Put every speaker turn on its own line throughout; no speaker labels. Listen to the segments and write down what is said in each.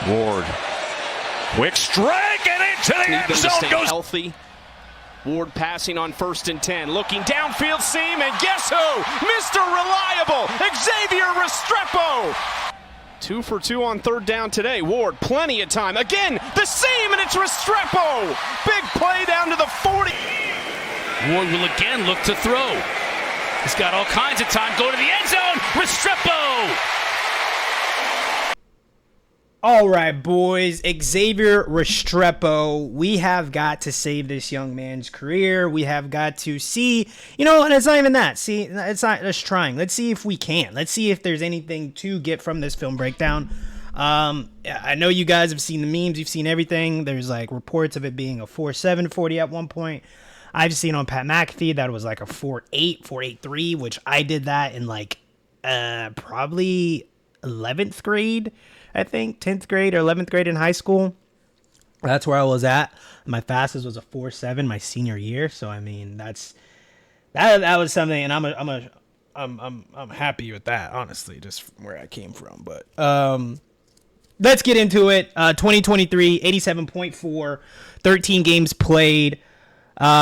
Ward. Quick strike and into the end zone goes.
Healthy. Ward passing on 1st and 10. Looking downfield seam, and guess who? Mr. Reliable, Xavier Restrepo. 2 for 2 on 3rd down today. Ward, plenty of time. Again, the seam, and it's Restrepo. Big play down to the 40.
Ward will again look to throw. He's got all kinds of time. Go to the end zone. Restrepo.
All right, boys. Xavier Restrepo. We have got to save this young man's career. We have got to see, and it's not even that. See, it's not just trying. Let's see if we can. Let's see if there's anything to get from this film breakdown. I know you guys have seen the memes. You've seen everything. There's like reports of it being a 4.7 40 at one point. I've seen on Pat McAfee that it was like a 4.8, 4.83, which I did that in like probably 11th grade. I think 10th grade or 11th grade in high school. That's where I was at. My fastest was a 4.7 my senior year. So I mean, that was something, and I'm happy with that, honestly, just from where I came from. But let's get into it. 2023, 87.4, 13 games played.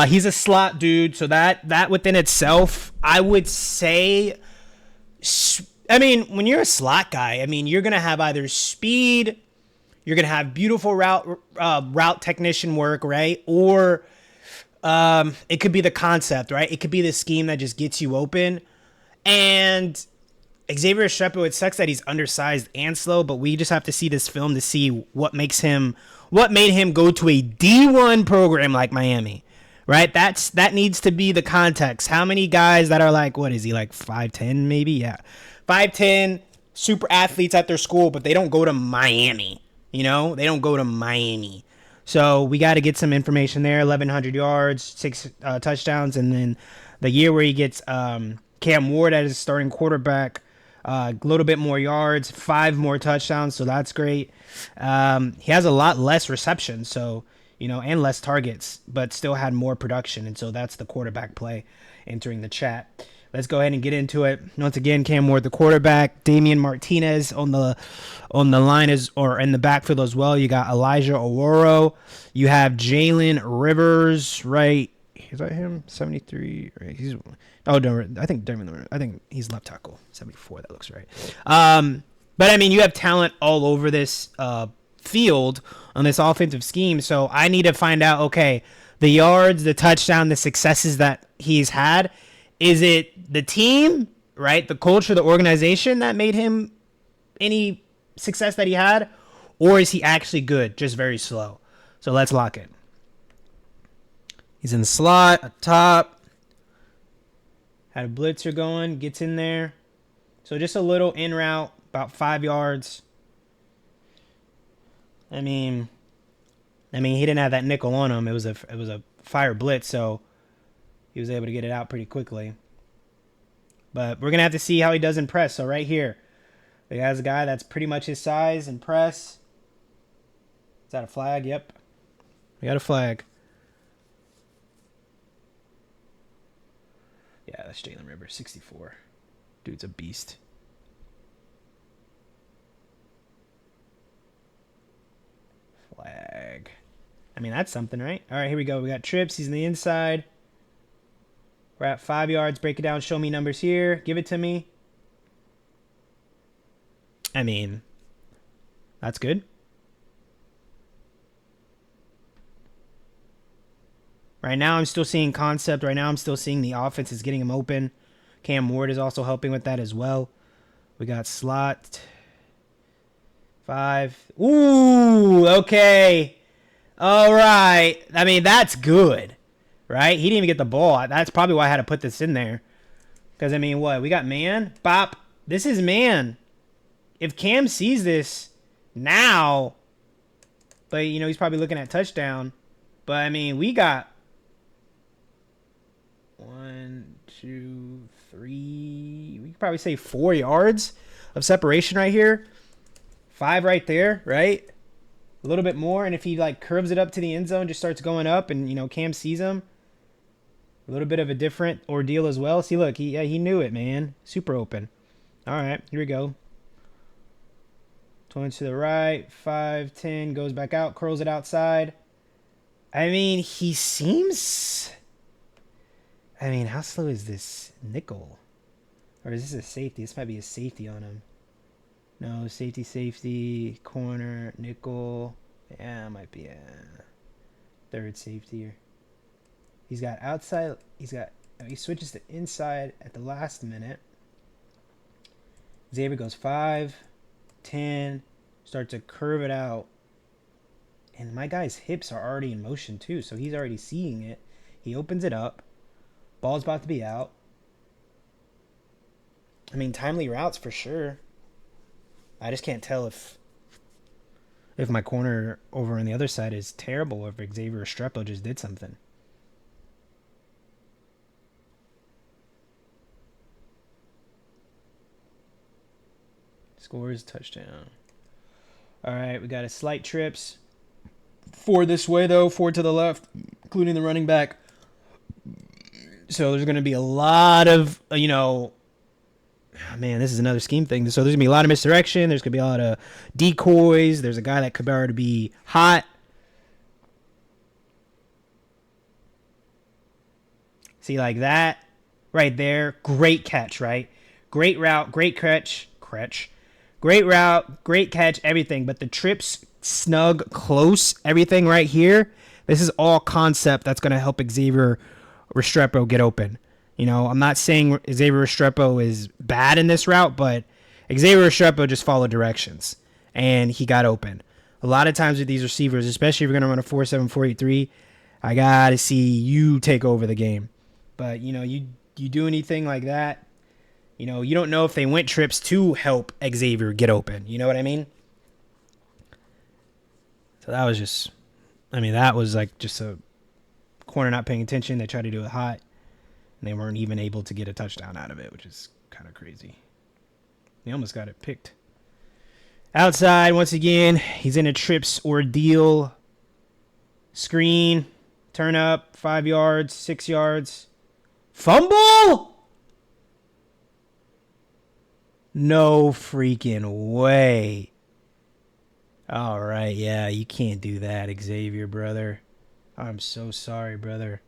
He's a slot dude, so that within itself, I would say. I mean, when you're a slot guy, I mean, you're going to have either speed, you're going to have beautiful route technician work, right? Or it could be the concept, right? It could be the scheme that just gets you open. And Xavier Restrepo, it sucks that he's undersized and slow, but we just have to see this film to see what made him go to a D1 program like Miami, right? That needs to be the context. How many guys that are like, what is he, like 5'10", maybe? Yeah. 5'10", super athletes at their school, but they don't go to Miami. They don't go to Miami. So we got to get some information there. 1,100 yards, 6 touchdowns, and then the year where he gets Cam Ward as his starting quarterback, a little bit more yards, 5 more touchdowns, so that's great. He has a lot less receptions, so and less targets, but still had more production, and so that's the quarterback play entering the chat. Let's go ahead and get into it. Once again, Cam Ward, the quarterback. Damian Martinez on the line or in the backfield as well. You got Elijah Oworo. You have Jalen Rivers, right? Is that him? 73. Right? I think he's left tackle. 74. That looks right. But I mean, you have talent all over this field on this offensive scheme. So I need to find out. Okay, the yards, the touchdown, the successes that he's had. Is it the team, right? The culture, the organization that made him any success that he had? Or is he actually good, just very slow? So let's lock it. He's in the slot, up top. Had a blitzer going, gets in there. So just a little in route, about 5 yards. I mean, he didn't have that nickel on him. It was a fire blitz, so he was able to get it out pretty quickly. But we're going to have to see how he does in press. So right here, he has a guy that's pretty much his size in press. Is that a flag? Yep. We got a flag. Yeah, that's Jalen Rivers, 64. Dude's a beast. Flag. I mean, that's something, right? All right, here we go. We got trips. He's on the inside. We're at 5 yards. Break it down. Show me numbers here. Give it to me. I mean, that's good. Right now, I'm still seeing concept. Right now, I'm still seeing the offense is getting him open. Cam Ward is also helping with that as well. We got slot 5. Ooh, okay. All right. I mean, that's good. Right? He didn't even get the ball. That's probably why I had to put this in there. Because, I mean, what? We got man. Bop. This is man. If Cam sees this now, but, he's probably looking at touchdown. But, I mean, we got 1, 2, 3. We could probably say 4 yards of separation right here. 5 right there, right? A little bit more. And if he, curves it up to the end zone, just starts going up and, Cam sees him. A little bit of a different ordeal as well. See, look, he knew it, man. Super open. All right, here we go. 20 to the right, 5, 10, goes back out, curls it outside. I mean, he seems... I mean, how slow is this nickel? Or is this a safety? This might be a safety on him. No, safety, corner, nickel. Yeah, it might be a third safety here. He's got outside. He switches to inside at the last minute. Xavier goes 5, 10, starts to curve it out. And my guy's hips are already in motion too, so he's already seeing it. He opens it up. Ball's about to be out. I mean, timely routes for sure. I just can't tell if my corner over on the other side is terrible or if Xavier Restrepo just did something. Scores, touchdown. All right, we got a slight trips. 4 this way, though. 4 to the left, including the running back. So there's going to be a lot of, man, this is another scheme thing. So there's going to be a lot of misdirection. There's going to be a lot of decoys. There's a guy that could already be hot. See, like that right there. Great catch, right? Great route, great catch. Great route, great catch, everything. But the trips, snug, close, everything right here, this is all concept that's going to help Xavier Restrepo get open. I'm not saying Xavier Restrepo is bad in this route, but Xavier Restrepo just followed directions, and he got open. A lot of times with these receivers, especially if you're going to run a 4-7, 4-8-3, I got to see you take over the game. But, you do anything like that, you don't know if they went trips to help Xavier get open. You know what I mean? So that was just, that was like just a corner not paying attention. They tried to do it hot, and they weren't even able to get a touchdown out of it, which is kind of crazy. They almost got it picked. Outside, once again, he's in a trips ordeal. Screen, turn up, 5 yards, 6 yards. Fumble? No freaking way. All right, yeah, you can't do that, Xavier, brother. I'm so sorry, brother.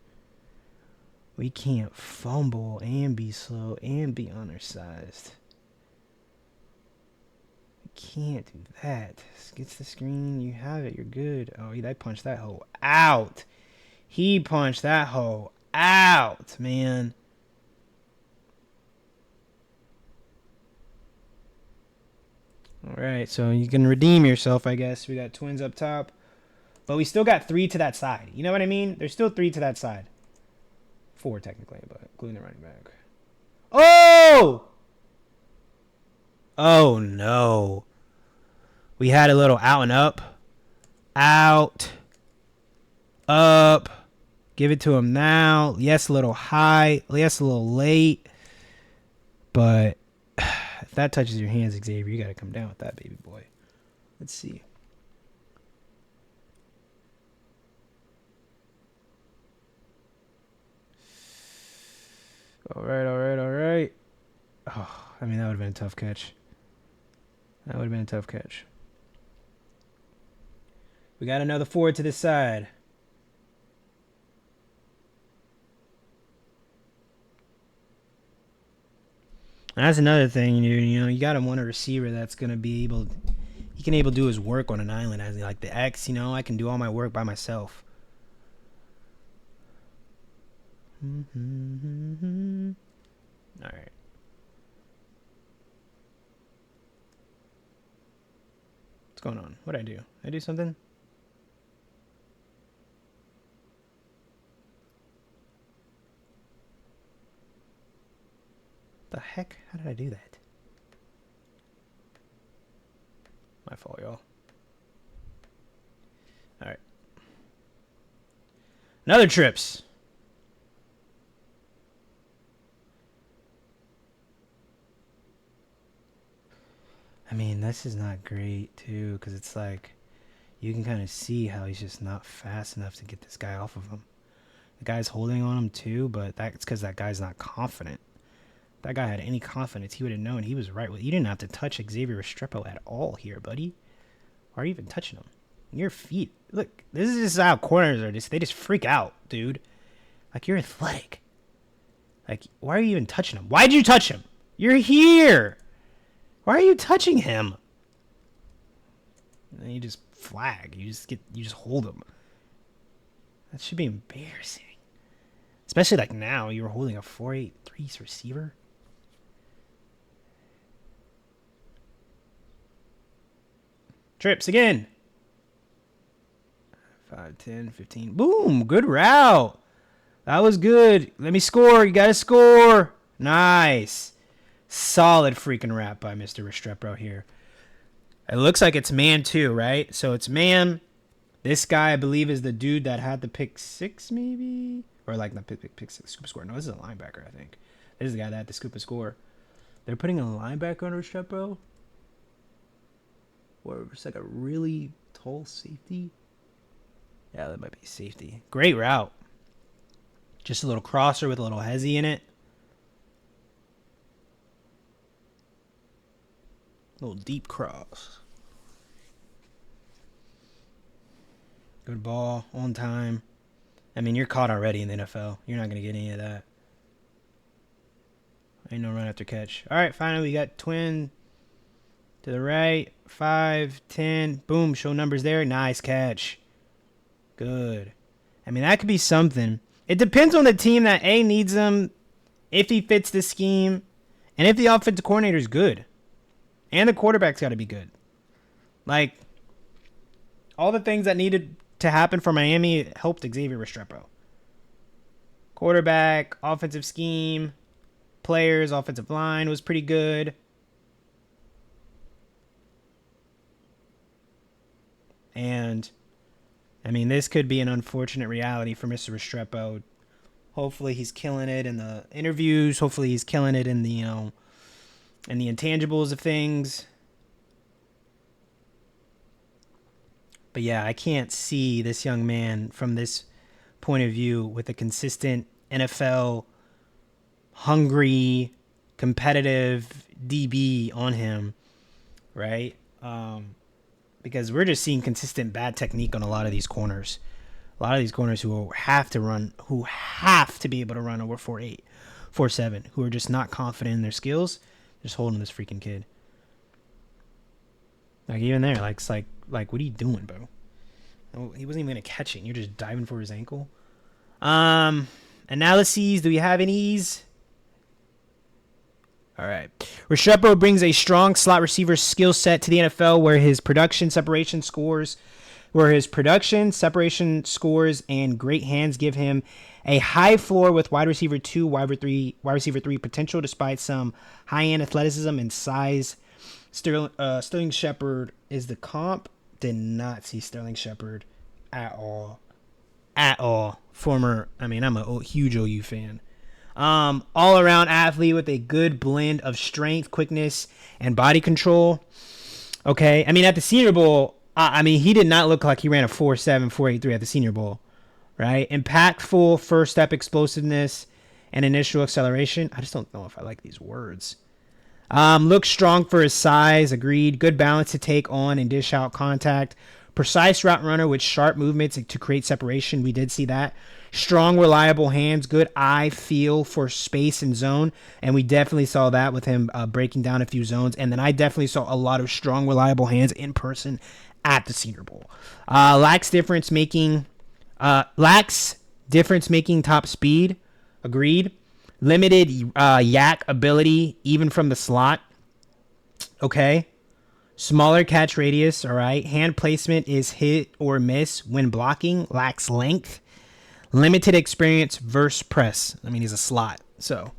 We can't fumble and be slow and be undersized. We can't do that. Gets the screen, you have it, you're good. Oh, he punched that hoe out. He punched that hoe out, man. All right, so you can redeem yourself, I guess. We got twins up top. But we still got 3 to that side. You know what I mean? There's still 3 to that side. 4, technically, but including the running back. Oh! Oh, no. We had a little out and up. Out. Up. Give it to him now. Yes, a little high. Yes, a little late. But if that touches your hands, Xavier, you got to come down with that, baby boy. Let's see. All right. Oh, that would have been a tough catch. We got another 4 to this side. And that's another thing, you got to want a receiver that's going to be able to do his work on an island. As like the X, I can do all my work by myself. All right. What's going on? What'd I do? Did I do something? The heck? How did I do that? My fault, y'all. All right. Another trips. This is not great, too, because it's like you can kind of see how he's just not fast enough to get this guy off of him. The guy's holding on him, too, but that's because that guy's not confident. That guy had any confidence, he would have known he was right. You didn't have to touch Xavier Restrepo at all here, buddy. Why are you even touching him? Your feet. Look, this is just how corners are. They just freak out, dude. Like, you're athletic. Like, why are you even touching him? Why'd you touch him? You're here. Why are you touching him? And then you just flag. You just hold him. That should be embarrassing. Especially like now, you were holding a 4.83 receiver. Trips again. 5, 10, 15. Boom. Good route. That was good. Let me score. You got to score. Nice. Solid freaking wrap by Mr. Restrepo here. It looks like it's man 2, right? So it's man. This guy, I believe, is the dude that had the pick 6, maybe? Or like the pick 6 scoop and score. No, this is a linebacker, I think. This is the guy that had the scoop and score. They're putting a linebacker on Restrepo? Or it's like a really tall safety? Yeah, that might be safety. Great route. Just a little crosser with a little hezzy in it. Little deep cross. Good ball, on time. I mean, you're caught already in the NFL. You're not going to get any of that. Ain't no run after catch. All right, finally, we got twin to the right. 5, 10. Boom, show numbers there. Nice catch. Good. I mean, that could be something. It depends on the team that A needs him, if he fits the scheme, and if the offensive coordinator is good. And the quarterback's got to be good. Like, all the things that needed to happen for Miami helped Xavier Restrepo. Quarterback, offensive scheme, players, offensive line was pretty good. And, I mean, this could be an unfortunate reality for Mr. Restrepo. Hopefully he's killing it in the interviews. Hopefully he's killing it in the, and the intangibles of things. But yeah, I can't see this young man from this point of view with a consistent NFL hungry, competitive DB on him, right? Because we're just seeing consistent bad technique on a lot of these corners. A lot of these corners who have to run, who have to be able to run over 4.8, 4.7, who are just not confident in their skills. Just holding this freaking kid. Like, even there, like, it's like, what are you doing, bro? Oh, he wasn't even going to catch it. You're just diving for his ankle. Analyses. Do we have any's? All right. Restrepo brings a strong slot receiver skill set to the NFL where his production, separation scores, and great hands give him a high floor with wide receiver 2, wide receiver 3 potential despite some high-end athleticism and size. Sterling Shepard is the comp. Did not see Sterling Shepard at all. At all. I'm a huge OU fan. All-around athlete with a good blend of strength, quickness, and body control. Okay. I mean, at the Senior Bowl, he did not look like he ran a 4.7, 4.83 at the Senior Bowl, right? Impactful first step explosiveness and initial acceleration. I just don't know if I like these words. Looks strong for his size. Agreed. Good balance to take on and dish out contact. Precise route runner with sharp movements to create separation. We did see that. Strong, reliable hands. Good eye feel for space and zone. And we definitely saw that with him breaking down a few zones. And then I definitely saw a lot of strong, reliable hands in person at the Senior Bowl. Lacks difference making top speed. Agreed. Limited yak ability even from the slot. Okay. Smaller catch radius, all right. Hand placement is hit or miss when blocking. Lacks length. Limited experience versus press. I mean, he's a slot. So,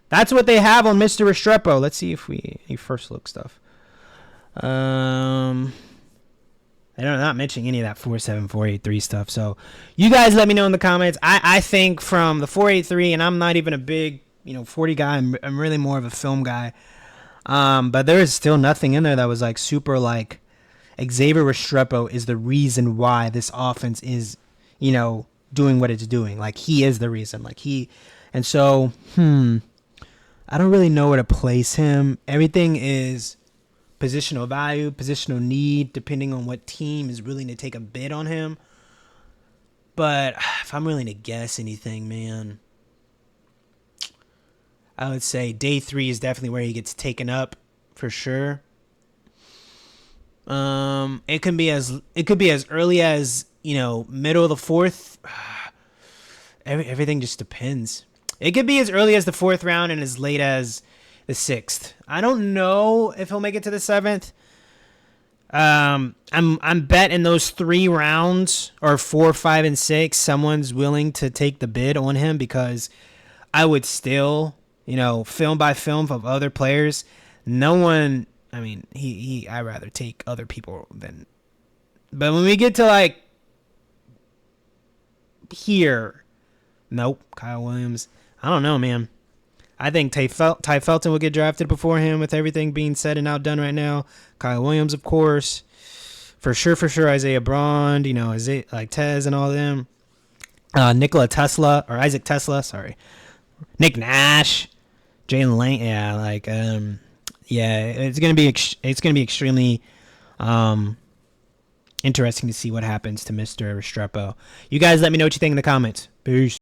that's what they have on Mr. Restrepo. Let's see if any first look stuff. They're not mentioning any of that 4.7, 4.83 stuff. So you guys let me know in the comments. I think from the 4.83, and I'm not even a big 40 guy. I'm really more of a film guy. But there is still nothing in there that was like super like Xavier Restrepo is the reason why this offense is, doing what it's doing. Like, he is the reason. And so, I don't really know where to place him. Everything is positional value, positional need, depending on what team is willing to take a bid on him. But if I'm willing to guess anything, man, I would say day 3 is definitely where he gets taken up for sure. It could be as early as, middle of the 4th. Everything just depends. It could be as early as the 4th round and as late as the 6th. I don't know if he'll make it to the 7th. I'm betting those 3 rounds, or 4, 5, and 6, someone's willing to take the bid on him, because I would still, film by film of other players. No one, I'd rather take other people than. But when we get to here, nope, Kyle Williams. I don't know, man. I think Ty Felton will get drafted before him, with everything being said and outdone right now. Kyle Williams, of course. For sure, Isaiah Braun, Isaiah, Tez and all of them. Isaac Tesla, sorry. Nick Nash, Jalen Lane, it's gonna be extremely interesting to see what happens to Mr. Restrepo. You guys let me know what you think in the comments. Peace.